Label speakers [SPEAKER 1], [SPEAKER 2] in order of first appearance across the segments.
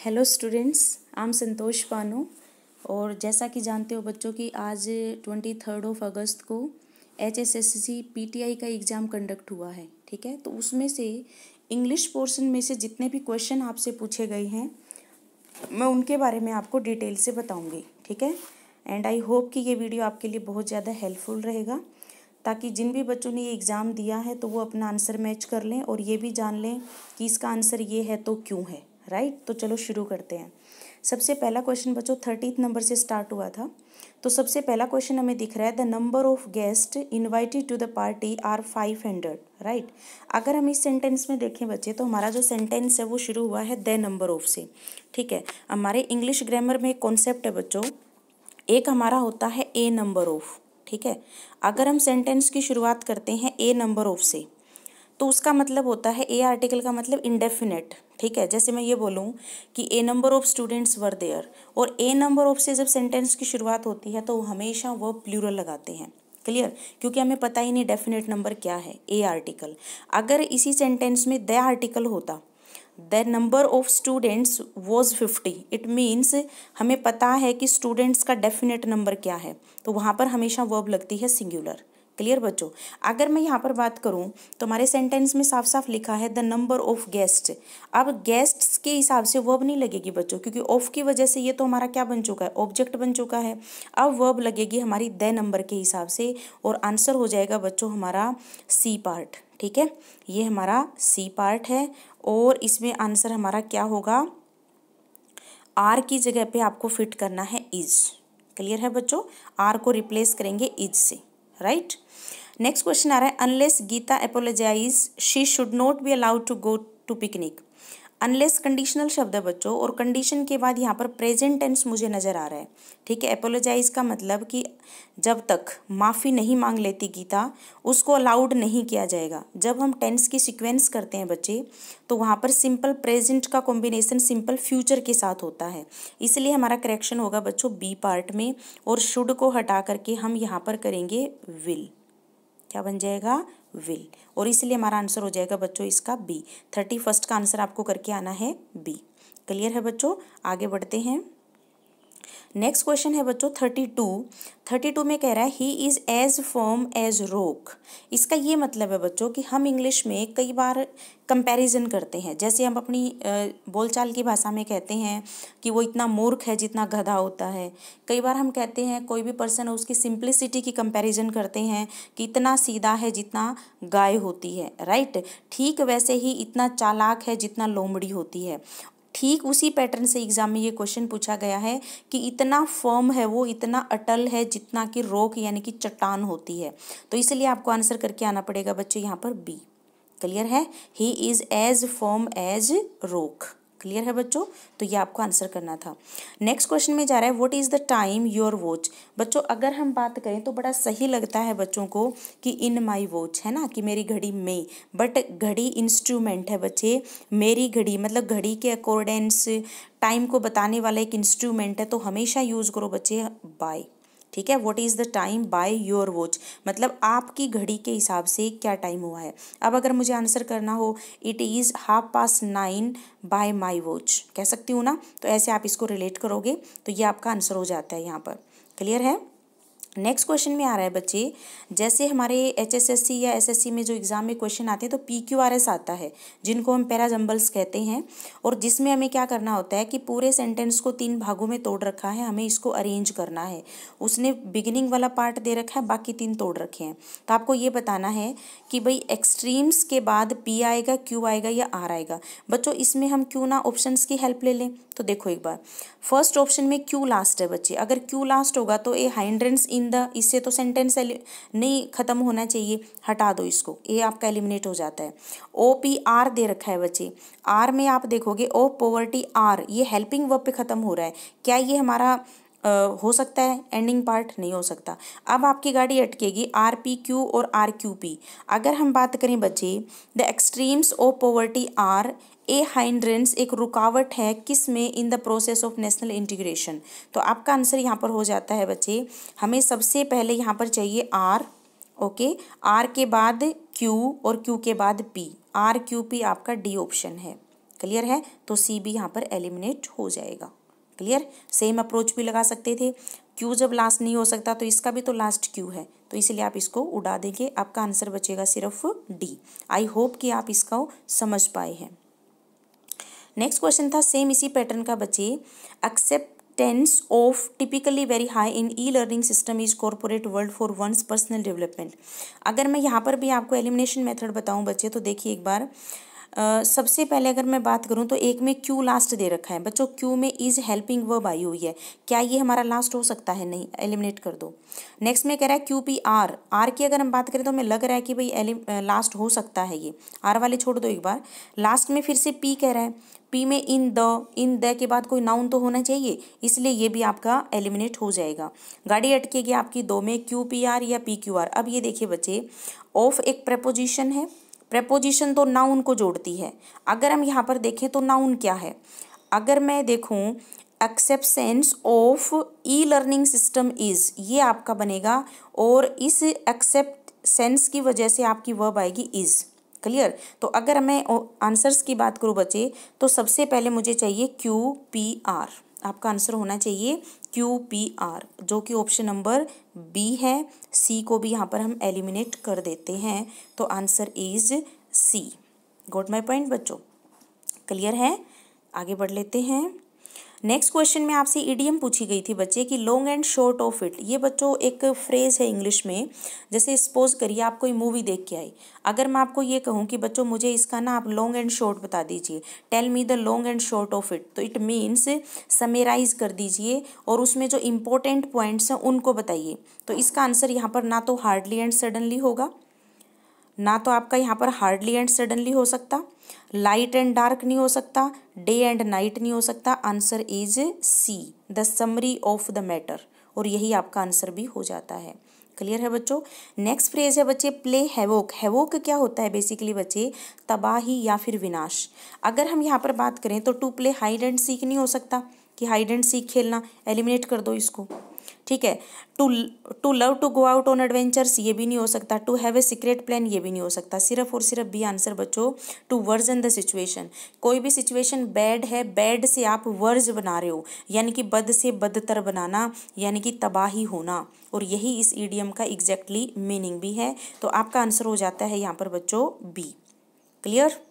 [SPEAKER 1] Hello students, I am संतोष पानू। और जैसा कि जानते हो बच्चों की आज 23 अगस्त को HSSC PTI का एग्ज़ाम कंडक्ट हुआ है। ठीक है, तो उसमें से इंग्लिश पोर्शन में से जितने भी क्वेश्चन आपसे पूछे गए हैं मैं उनके बारे में आपको डिटेल से बताऊंगी। ठीक है, एंड आई होप कि ये वीडियो आपके लिए बहुत ज़्यादा हेल्पफुल रहेगा, ताकि जिन भी बच्चों ने ये एग्ज़ाम दिया है तो वो अपना आंसर मैच कर लें और ये भी जान लें कि इसका आंसर ये है तो क्यों है। राइट, तो चलो शुरू करते हैं। सबसे पहला क्वेश्चन बच्चों 30 नंबर से स्टार्ट हुआ था। तो सबसे पहला क्वेश्चन हमें दिख रहा है, the number of guest invited to the party are 500। Right, अगर हम इस सेंटेंस में देखें बच्चे तो हमारा जो सेंटेंस है वो शुरू हुआ है द नंबर ऑफ से। ठीक है, हमारे इंग्लिश ग्रामर में एक कॉन्सेप्ट है बच्चों, एक हमारा होता है ए नंबर ऑफ। ठीक है, अगर हम सेंटेंस की शुरुआत करते हैं ए नंबर ऑफ से तो उसका मतलब होता है, ए आर्टिकल का मतलब इंडेफिनेट। ठीक है, जैसे मैं ये बोलूँ कि a number of students were there, और ए नंबर ऑफ से जब सेंटेंस की शुरुआत होती है तो हमेशा वो प्लूरल लगाते हैं। क्लियर, क्योंकि हमें पता ही नहीं डेफिनेट नंबर क्या है, ए आर्टिकल। अगर इसी सेंटेंस में द आर्टिकल होता, the number of students was 50, it means हमें पता है कि स्टूडेंट्स का डेफिनेट नंबर क्या है, तो वहाँ पर हमेशा वर्ब लगती है सिंगुलर। क्लियर बच्चों, अगर मैं यहाँ पर बात करूँ तो हमारे सेंटेंस में साफ साफ लिखा है द नंबर ऑफ गेस्ट। अब गेस्ट्स के हिसाब से वर्ब नहीं लगेगी बच्चों, क्योंकि ऑफ की वजह से ये तो हमारा क्या बन चुका है, ऑब्जेक्ट बन चुका है। अब वर्ब लगेगी हमारी द नंबर के हिसाब से, और आंसर हो जाएगा बच्चों हमारा सी पार्ट। ठीक है, ये हमारा सी पार्ट है, और इसमें आंसर हमारा क्या होगा, आर की जगह पे आपको फिट करना है इज। क्लियर है बच्चों, आर को रिप्लेस करेंगे इज से। राइट, नेक्स्ट क्वेश्चन आ रहा है, unless Gita apologise she should not be allowed to go to picnic. Unless conditional शब्द है बच्चों, और कंडीशन के बाद यहाँ पर प्रेजेंट टेंस मुझे नजर आ रहा है। ठीक है, अपोलोजाइज का मतलब कि जब तक माफ़ी नहीं मांग लेती गीता, उसको अलाउड नहीं किया जाएगा। जब हम टेंस की सीक्वेंस करते हैं बच्चे तो वहाँ पर सिंपल प्रेजेंट का कॉम्बिनेशन सिंपल फ्यूचर के साथ होता है, इसलिए हमारा करेक्शन होगा बच्चों बी पार्ट में, और शुड को हटा करके हम यहाँ पर करेंगे विल। क्या बन जाएगा, विल, और इसलिए हमारा आंसर हो जाएगा बच्चों इसका बी। 31 का आंसर आपको करके आना है बी। क्लियर है बच्चों, आगे बढ़ते हैं। नेक्स्ट क्वेश्चन है बच्चों 32 में कह रहा है he is as firm as rock. इसका ये मतलब है बच्चों कि हम इंग्लिश में कई बार कंपैरिजन करते हैं, जैसे हम अपनी बोलचाल की भाषा में कहते हैं कि वो इतना मूर्ख है जितना गधा होता है। कई बार हम कहते हैं कोई भी पर्सन है उसकी सिंप्लिसिटी की कंपैरिजन करते हैं कि इतना सीधा है जितना गाय होती है। राइट, ठीक वैसे ही इतना चालाक है जितना लोमड़ी होती है। ठीक उसी पैटर्न से एग्जाम में ये क्वेश्चन पूछा गया है कि इतना फर्म है वो, इतना अटल है जितना कि रॉक यानी कि चट्टान होती है। तो इसलिए आपको आंसर करके आना पड़ेगा बच्चों यहाँ पर बी। क्लियर है, he is as firm as rock. Clear है बच्चों, तो ये आपको आंसर करना था। नेक्स्ट क्वेश्चन में जा रहा है, what is the time your watch. बच्चों अगर हम बात करें तो बड़ा सही लगता है बच्चों को कि इन माई वॉच, है ना, कि मेरी घड़ी में, बट घड़ी इंस्ट्रूमेंट है बच्चे। मेरी घड़ी मतलब घड़ी के अकॉर्डेंस टाइम को बताने वाला एक इंस्ट्रूमेंट है, तो हमेशा यूज करो बच्चे बाय। ठीक है, what is the time by your watch, मतलब आपकी घड़ी के हिसाब से क्या टाइम हुआ है। अब अगर मुझे आंसर करना हो, it is 9:30 bye my watch, कह सकती हूँ ना, तो ऐसे आप इसको रिलेट करोगे तो ये आपका आंसर हो जाता है यहाँ पर। क्लियर है। नेक्स्ट क्वेश्चन में आ रहा है बच्चे, जैसे हमारे HSSC या SSC में जो एग्जाम में क्वेश्चन आते हैं तो PQRS आता है, जिनको हम पैराजम्बल्स कहते हैं, और जिसमें हमें क्या करना होता है कि पूरे सेंटेंस को 3 भागों में तोड़ रखा है, हमें इसको अरेंज करना है। उसने बिगिनिंग वाला पार्ट दे रखा है, बाकी 3 तोड़ रखे हैं, तो आपको ये बताना है कि भाई एक्सट्रीम्स के बाद P आएगा, Q आएगा या R आएगा। बच्चों इसमें हम क्यों ना ऑप्शंस की हेल्प ले लें, तो देखो एक बार, फर्स्ट ऑप्शन में Q लास्ट है बच्चे, अगर Q लास्ट होगा तो ए हाइंड्रेंस इन द, इससे तो सेंटेंस नहीं खत्म होना चाहिए, हटा दो इसको, ए आपका एलिमिनेट हो जाता है। OPR दे रखा है बच्चे, आर में आप देखोगे ओ पॉवर्टी आर, ये हेल्पिंग वर्ब पे खत्म हो रहा है, क्या ये हमारा हो सकता है एंडिंग पार्ट, नहीं हो सकता। अब आपकी गाड़ी अटकेगी RPQ और RQP। अगर हम बात करें बच्चे, the extremes of poverty are a hindrance, एक रुकावट है किस में, in the process of national integration. तो आपका आंसर यहाँ पर हो जाता है बच्चे, हमें सबसे पहले यहाँ पर चाहिए आर, ओके, आर के बाद Q और Q के बाद P, RQP आपका डी ऑप्शन है। क्लियर है, तो सी भी यहाँ पर एलिमिनेट हो जाएगा। क्लियर, सेम अप्रोच भी लगा सकते थे, क्यू जब लास्ट नहीं हो सकता तो इसका भी तो लास्ट क्यू है, तो इसलिए आप इसको उड़ा देंगे, आपका आंसर बचेगा सिर्फ डी। आई होप कि आप इसको समझ पाए हैं। नेक्स्ट क्वेश्चन था सेम इसी पैटर्न का बच्चे, acceptance of typically very high in e learning system is corporate world for one's personal development. अगर मैं यहाँ पर भी आपको एलिमिनेशन मेथड बताऊँ बच्चे, तो देखिए एक बार सबसे पहले अगर मैं बात करूं तो एक में क्यू लास्ट दे रखा है बच्चों, क्यू में इज हेल्पिंग वर्ब आई हुई है, क्या ये हमारा लास्ट हो सकता है? नहीं, एलिमिनेट कर दो। नेक्स्ट में कह रहा है क्यू पी आर, आर की अगर हम बात करें तो हमें लग रहा है कि भाई लास्ट हो सकता है, ये आर वाले छोड़ दो एक बार। लास्ट में फिर से पी कह रहा है, पी में इन द के बाद कोई नाउन तो होना चाहिए, इसलिए ये भी आपका एलिमिनेट हो जाएगा। गाड़ी अटकेगी आपकी दो में, क्यू पी आर या पी क्यू आर। अब ये देखिए बच्चे, ऑफ एक प्रेपोजिशन है, प्रेपोजिशन तो नाउन को जोड़ती है। अगर हम यहाँ पर देखें तो नाउन क्या है, अगर मैं देखूँ acceptance of E learning system is, ये आपका बनेगा, और इस एक्सेप्टेंस की वजह से आपकी वर्ब आएगी इज। क्लियर, तो अगर मैं आंसर्स की बात करूँ बच्चे, तो सबसे पहले मुझे चाहिए क्यू पी आर, आपका आंसर होना चाहिए क्यू पी आर, जो कि ऑप्शन नंबर बी है। सी को भी यहाँ पर हम एलिमिनेट कर देते हैं, तो answer is C. Got my point बच्चों? क्लियर है, आगे बढ़ लेते हैं। नेक्स्ट क्वेश्चन में आपसे इडियम पूछी गई थी बच्चे कि long and short of it. ये बच्चों एक फ्रेज है इंग्लिश में, जैसे सपोज करिए आप कोई मूवी देख के आई, अगर मैं आपको ये कहूँ कि बच्चों मुझे इसका ना आप लॉन्ग एंड शॉर्ट बता दीजिए, tell me the long and short of it, तो इट मीन्स समराइज कर दीजिए और उसमें जो इंपॉर्टेंट पॉइंट्स हैं उनको बताइए। तो इसका आंसर यहाँ पर ना तो हार्डली एंड सडनली होगा, ना तो आपका यहाँ पर हार्डली एंड सडनली हो सकता, लाइट एंड डार्क नहीं हो सकता, डे एंड नाइट नहीं हो सकता। Answer is C, the summary of the matter, और यही आपका आंसर भी हो जाता है। क्लियर है बच्चों? नेक्स्ट फ्रेज है बच्चे प्ले हैवोक। हैवोक क्या होता है बेसिकली बच्चे? तबाही या फिर विनाश। अगर हम यहाँ पर बात करें तो to play hide and seek नहीं हो सकता कि हाइड एंड सीक खेलना, एलिमिनेट कर दो इसको। ठीक है, to love to go out on adventures, ये भी नहीं हो सकता। To have a secret plan, ये भी नहीं हो सकता। सिर्फ और सिर्फ बी आंसर बच्चों, टू वर्जन द सिचुएशन। कोई भी सिचुएशन बैड है, बैड से आप वर्ज बना रहे हो, यानी कि बद से बदतर बनाना, यानी कि तबाही होना, और यही इस ईडियम का एग्जैक्टली मीनिंग भी है। तो आपका आंसर हो जाता है यहाँ पर बच्चों बी। क्लियर?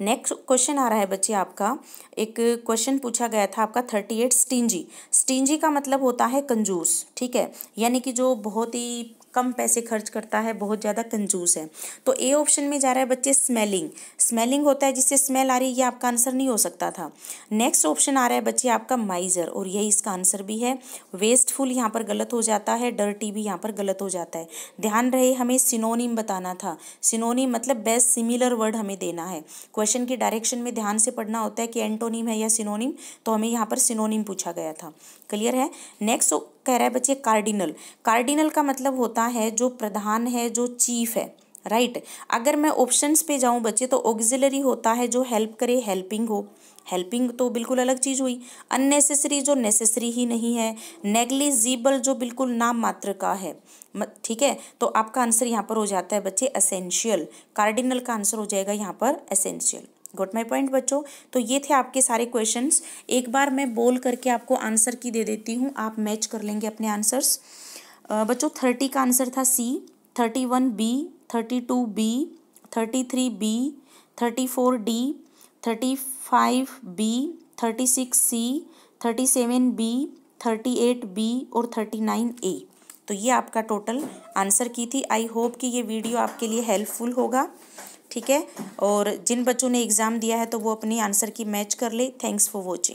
[SPEAKER 1] नेक्स्ट क्वेश्चन आ रहा है बच्चे आपका, एक क्वेश्चन पूछा गया था आपका 38 स्टिंजी। स्टिंजी का मतलब होता है कंजूस, ठीक है, यानी कि जो बहुत ही कम पैसे खर्च करता है, बहुत ज़्यादा कंजूस है। तो ए ऑप्शन में जा रहा है बच्चे स्मेलिंग। स्मेलिंग होता है जिससे स्मेल आ रही है, ये आपका आंसर नहीं हो सकता था। नेक्स्ट ऑप्शन आ रहा है बच्चे आपका माइजर, और यही इसका आंसर भी है। वेस्टफुल यहाँ पर गलत हो जाता है, डर्टी भी यहाँ पर गलत हो जाता है। ध्यान रहे हमें सिनोनिम बताना था, सिनोनिम मतलब बेस्ट सिमिलर वर्ड हमें देना है। क्वेश्चन की डायरेक्शन में ध्यान से पढ़ना होता है कि एंटोनिम है या सिनोनिम, तो हमें यहाँ पर सिनोनिम पूछा गया था। क्लियर है? नेक्स्ट कह रहा है बच्चे कार्डिनल। कार्डिनल का मतलब होता है जो प्रधान है, जो चीफ है, राइट। अगर मैं ऑप्शंस पे जाऊं बच्चे तो ऑक्सिलरी होता है जो हेल्प करे, हेल्पिंग हो, हेल्पिंग तो बिल्कुल अलग चीज़ हुई। अननेसेसरी जो नेसेसरी ही नहीं है। नेग्लिजिबल जो बिल्कुल नाम मात्र का है, ठीक है। तो आपका आंसर यहाँ पर हो जाता है बच्चे एसेंशियल। कार्डिनल का आंसर हो जाएगा यहाँ पर एसेंशियल। गॉट माय पॉइंट बच्चों? तो ये थे आपके सारे क्वेश्चंस। एक बार मैं बोल करके आपको आंसर की दे देती हूँ, आप मैच कर लेंगे अपने आंसर्स। बच्चों 30 का आंसर था C, 31 B, 32 B, 33 B, 34 D, 35 B, 36 C, 37 B, 38 B और 39 ए। तो ये आपका टोटल आंसर की थी। आई होप कि ये वीडियो आपके लिए हेल्पफुल होगा, ठीक है। और जिन बच्चों ने एग्ज़ाम दिया है तो वो अपनी आंसर की मैच कर ले। Thanks for watching.